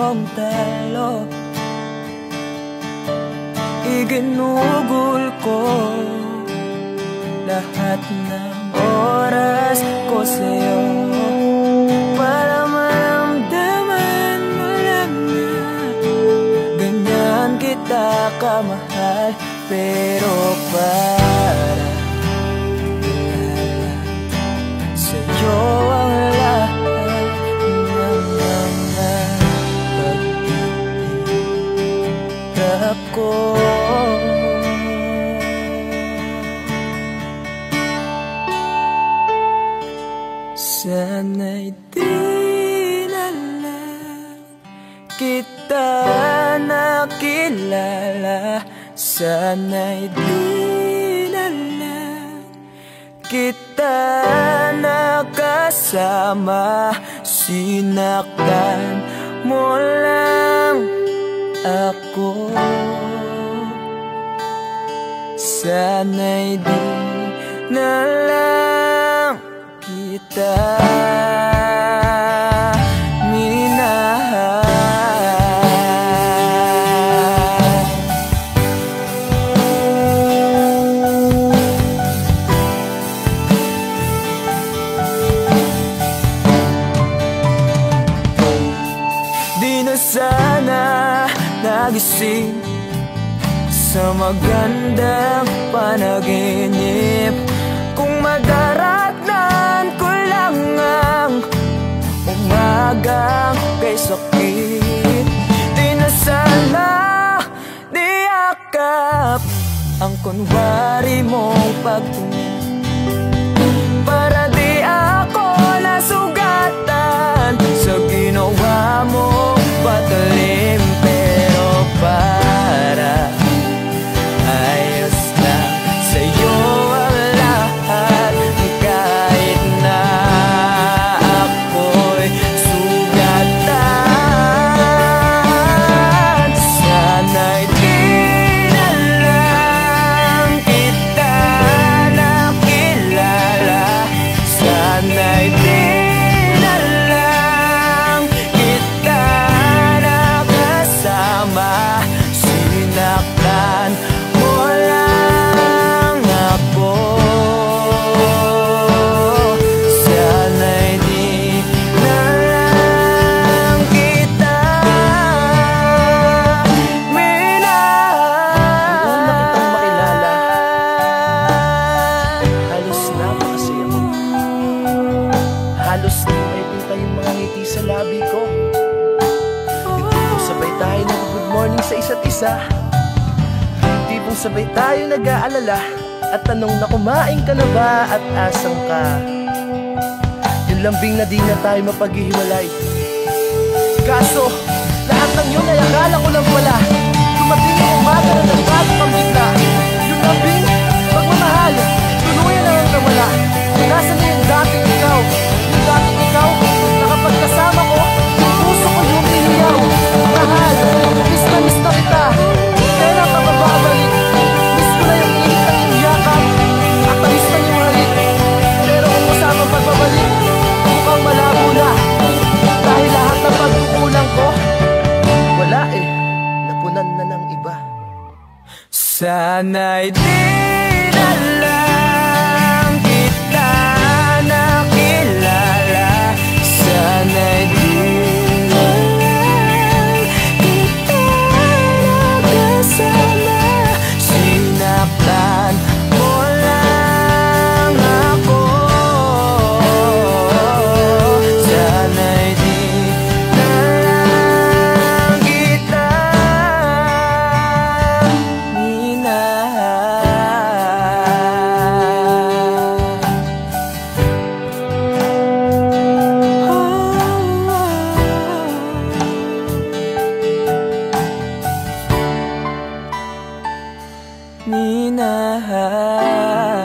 mong talo. Iginugol ko lahat ng oras ko sa'yo para maramdaman mo lang na ganyan kita kamahal. Pero para sa'yo ang lahat ng mga pag-ihirap ko. Sana'y di na lang kita nakilala. Sana'y di na lang kita nakasama. Sinaktan mo lang ako. Sana'y di na lang kita minahal. Di na sana nagising sa magandang panaginip kung madaratnan ko lang ang umagang kay sakit. Di na sana niyakap ang kunwari mong pagtingin para di ako nasugatan sa ginawa mong patalim. Pero para ayos lang sa'yo ang lahat kahit na ako'y sugatan. Sana'y di na lang kita nakilala. Sana'y di na lang kita nakasama. Sinaktan mo lang ako. Sana'y di na lang kita minahal. Halos napakasaya mo. Halos may pinta yung mga ngiti sa labi ko. Tipong sabay tayo nag-good morning sa isa't isa. Tipong sabay tayo nag-aalala at tanong na kumain ka na ba at asang ka. Yung lambing na di na tayo mapaghihiwalay. Kaso lahat ng yun ay akala ko lang pala. Dumating ang umaga na nagbago kang bigla. Yung lambing, pagmamahal, tuluyan na ang nawala. Nasaan na yung dating ikaw? Yung dating ikaw, na kapag kasama ko, yung puso ko humihiyaw. Mahal, miss na kita. Kailan ka ba babalik? Miss ko na yung init at yung yakap. At tamis na yung halik. Pero kung usamang pagbabalik, mukhang malabo na. Dahil lahat ng pagkukulang ko, wala eh, napunan na ng iba. Sana'y di na lang kita nakilala. Sana'y di na lang kita nakasama. Sinaktan mo lang ako. Sana'y di na lang kita minahal. Minahal.